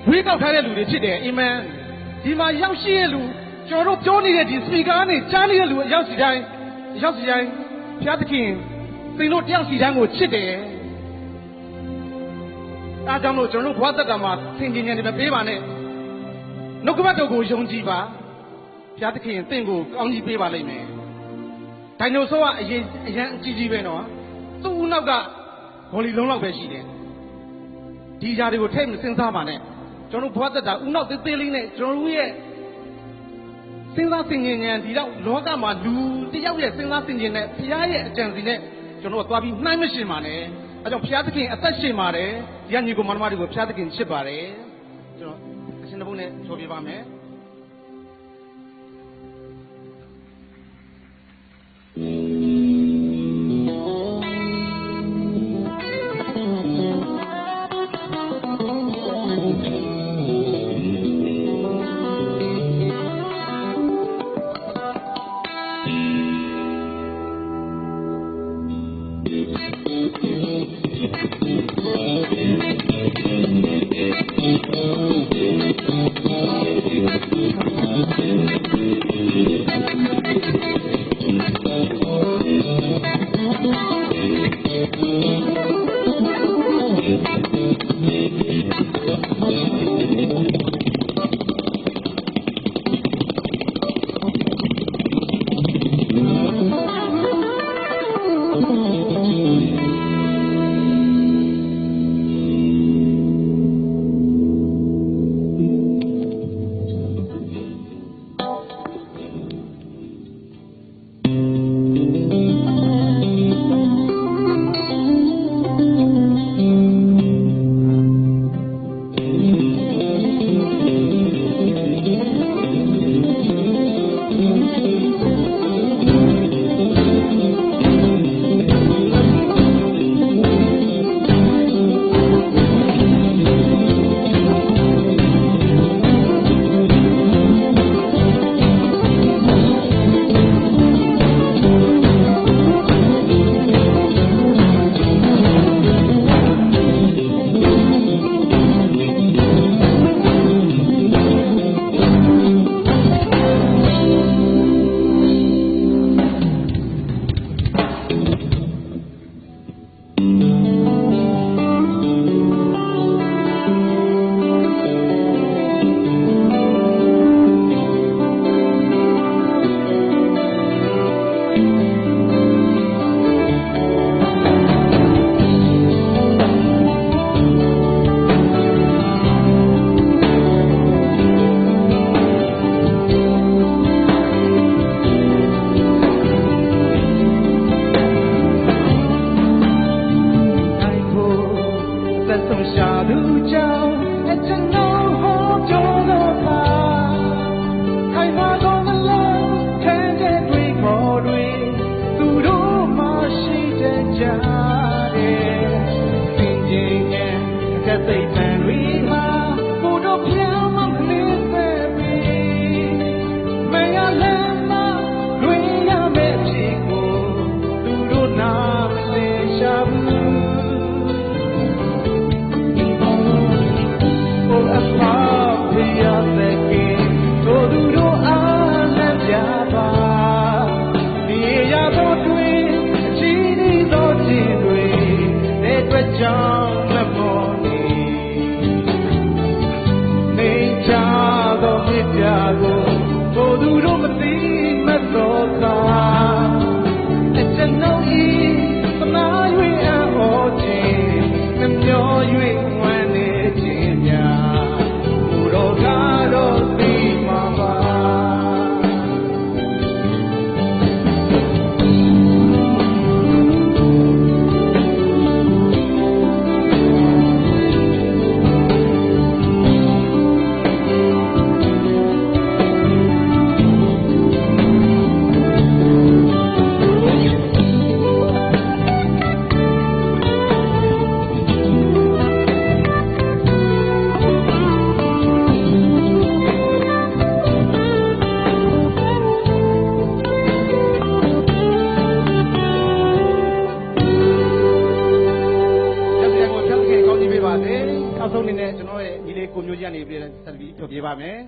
ဝေးကောက်ထားတဲ့လူတွေဖြစ်တယ်အာမင်ဒီမှာရောက်ရှိတဲ့လူကျွန်တော်တို့ပြောနေတဲ့ဒီစပီကာကနေကြားနေတဲ့လူရောက်စီတိုင်းဖျားသခင်သင်တို့တယောက်စီတိုင်းကိုချစ်တယ်ဒါကြောင့်မို့ကျွန်တော်တို့ဘဝသက်တာမှာသင်ခြင်းဉာဏ်တွေပေးပါနဲ့နှုတ်ကပတ်တော်ကိုယုံကြည်ပါဘုရားသခင်သင်ကိုကောင်းကြီးပေးပါလိမ့်မယ်ဒိုင်နိုဆောကအရင်အကြီးပဲနော်သူ့ဦးနောက်ကဂေါ်လီလုံးလောက်ပဲရှိတယ်ဒီຢာတွေကိုထိတ်မစင်စားပါနဲ့ကျွန်တော်တို့ဘဝသက်တာဦးနောက်သေးသေးလေးနဲ့ကျွန်တော်တို့ရဲ့စဉ်းစားဆင်ခြင်ဉာဏ်ဒီတော့လောကမှာလူတယောက်ရဲ့စဉ်းစားဆင်ခြင်တဲ့ဘုရားရဲ့အကြံစီနဲ့ကျွန်တော်တို့သွားပြီးနှိုင်းမရှင်ပါနဲ့အဲကြောင့်ဘုရားသခင်အသက်ရှင်ပါတယ်ဒီကညီကိုမောင်နှမတွေကိုဘုရားသခင်ချစ်ပါတယ်ကျွန်တော်အရှင်တဘုန်းနဲ့ပြောပြပါမယ် ကနေပြီးဆက်ပြီးဖြေပြပါမယ်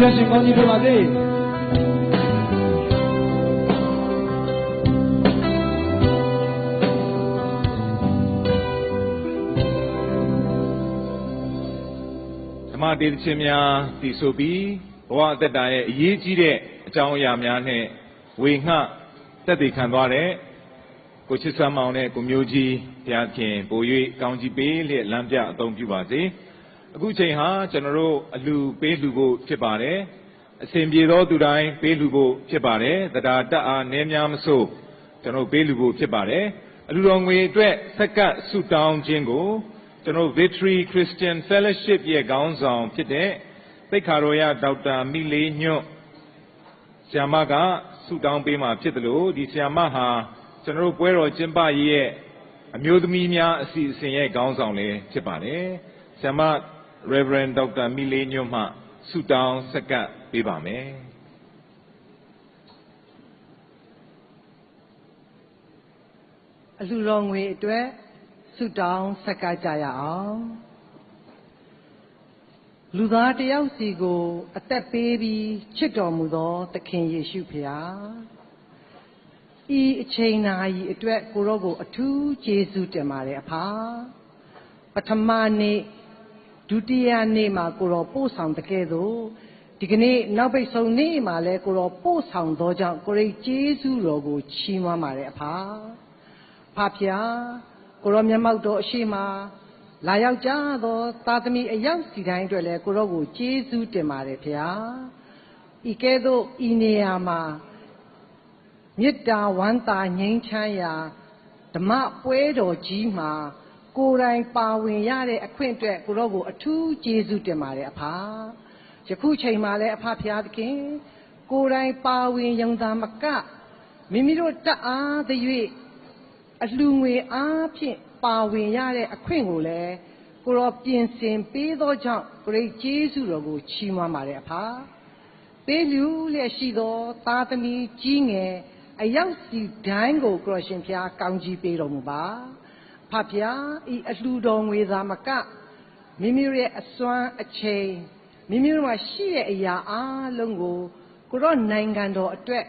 ဘုရားရှင်ကောင်းကြီးပေးပါစေဓမ္မတေသခြင်းများတည်ဆိုပြီးဘဝအသက်တာရဲ့အရေးကြီးတဲ့အကြောင်းအရာများနဲ့ဝေငှသက်သေခံသွားတဲ့ကိုချစ်စမ်းမောင်နဲ့ကိုမျိုးကြီးဘုရားခင်ပို၍ကောင်းကြီးပေးလျက်လမ်းပြအသုံးပြုပါစေအခုချိန်ဟာကျွန်တော်တို့အလူပေးလူဖို့ဖြစ်ပါတယ်အစဉ်ပြေသောသူတိုင်းပေးလူဖို့ဖြစ်ပါတယ်တရားတတ်အားနည်းများမဆိုကျွန်တော်ပေးလူဖို့ဖြစ်ပါတယ်အလူတော်ငွေအတွက်စက္ကန့်ဆုတောင်းခြင်းကိုကျွန်တော် Victory Christian Fellowship ရဲ့ခေါင်းဆောင်ဖြစ်တဲ့သိက္ခာတော်ရဒေါက်တာမိလေးညွန့်ဆရာမကဆုတောင်းပေးမှာဖြစ်တယ်လို့ဒီဆရာမဟာ ကျွန်တော်တို့ပွဲတော်ကျင်းပရေးရဲ့အမျိုးသမီးများအစီအစဉ်ရဲ့ခေါင်းဆောင်လေးဖြစ်ပါတယ်ဆရာမ Reverend Dr. မီလေးညွန့်မှဆုတောင်းဆက်ကပ်ပေးပါမယ်အလှူတော်ငွေအတွက်ဆုတောင်းဆက်ကပ်ကြရအောင်လူသားတယောက်စီကိုအသက်ပေးပြီးချစ်တော်မူသောသခင်ယေရှုဖျားဤအချိန်နာရီအတွက်ကိုရောကိုအထူးကျေးဇူးတင်ပါတယ်အဖာပထမနေ့ဒုတိယနေ့မှာကိုရောပို့ဆောင်တဲ့ကဲ့သို့ဒီကနေ့နောက်ပိတ်ဆုံးနေ့မှာလဲကိုရောပို့ဆောင်သောကြောင့်ကိုရိတ်ကျေးဇူးတော်ကိုချီးမွမ်းပါတယ်အဖာဖဖျားကိုရောမျက်မှောက်တော်အရှိမလာရောက်ကြသောသာသမီအယောက်စီတိုင်းအတွက်လည်းကိုရောကိုကျေးဇူးတင်ပါတယ်ဗျာဤကဲ့သို့ဤနေရာမှာမေတ္တာဝမ်းသာငြိမ်းချမ်းရာဓမ္မပွဲတော်ကြီးမှာကိုယ်တိုင်ပါဝင်ရတဲ့အခွင့်အတွက်ကိုရောကိုအထူးကျေးဇူးတင်ပါတယ်အဖာယခုချိန်မှာလည်းအဖဖျားသခင်ကိုယ်တိုင်ပါဝင်ယုံသာမကမိမိတို့တအားသရွေ့အလှူငွေအားဖြင့်ပါဝင်ရတဲ့အခွင့်ကိုလည်းကိုရောပြင်ဆင်ပေးသောကြောင့်ကိုရိတ်ကျေးဇူးတော်ကိုချီးမွမ်းပါတယ်အဖာပေးလူလျက်ရှိသောသားသမီးကြီးငယ်အရောက်စီတိုင်းကိုကိုရရှင်ဖျားကောင်းကြီးပေးတော်မူပါဖဖျားဤအလှူတော်ငွေသာမကမိမိရဲ့အစွမ်းအချိန်မိမိတို့မှာရှိတဲ့အရာအလုံးကိုကိုရောနိုင်ငံတော်အတွက်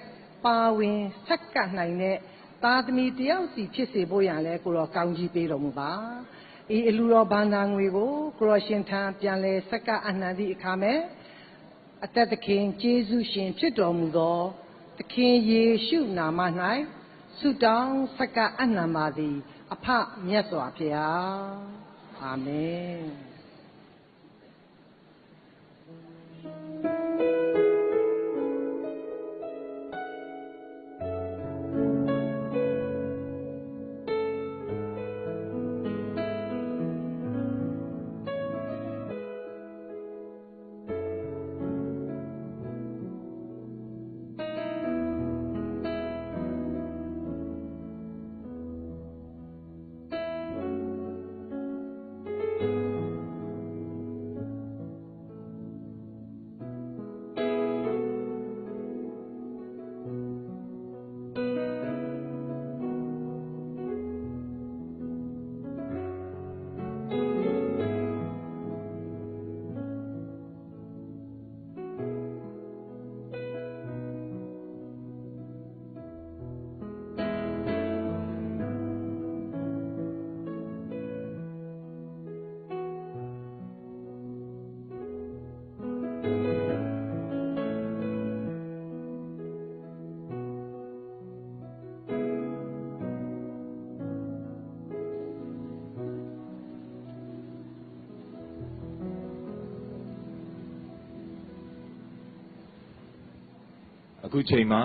ပါဝင်ဆက်ကပ်နိုင်တဲ့သားသမီးတယောက်စီဖြစ်စေဖို့ရန်လဲကိုရောကောင်းကြီးပေးတော်မူပါဤအလှူတော်ဘာသာငွေကိုကိုရောရှင်ထံပြန်လဲဆက်ကပ်အနှံသည့်အခါမဲ့အသက်သခင်ယေရှုရှင်ဖြစ်တော်မူသောသခင်ယေရှုနာမ၌ဆုတောင်းဆက်ကပ်အနှံပါသည်အဖမြတ်စွာဘုရားအာမင်အခုချိန်မှာ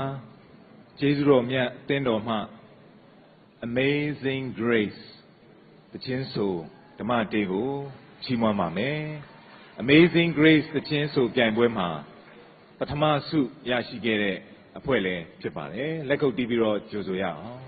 ကျေးဇူးတော်မြတ်အသင်းတော်မှ Amazing Grace သချင်းဆိုဓမ္မတေကိုချီးမွမ်းပါမယ် Amazing Grace သချင်းဆိုပြိုင်ပွဲမှာပထမဆုရရှိခဲ့တဲ့အဖွဲ့လည်းဖြစ်ပါတယ်လက်ခုပ်တီးပြီးတော့ကြိုဆိုရအောင်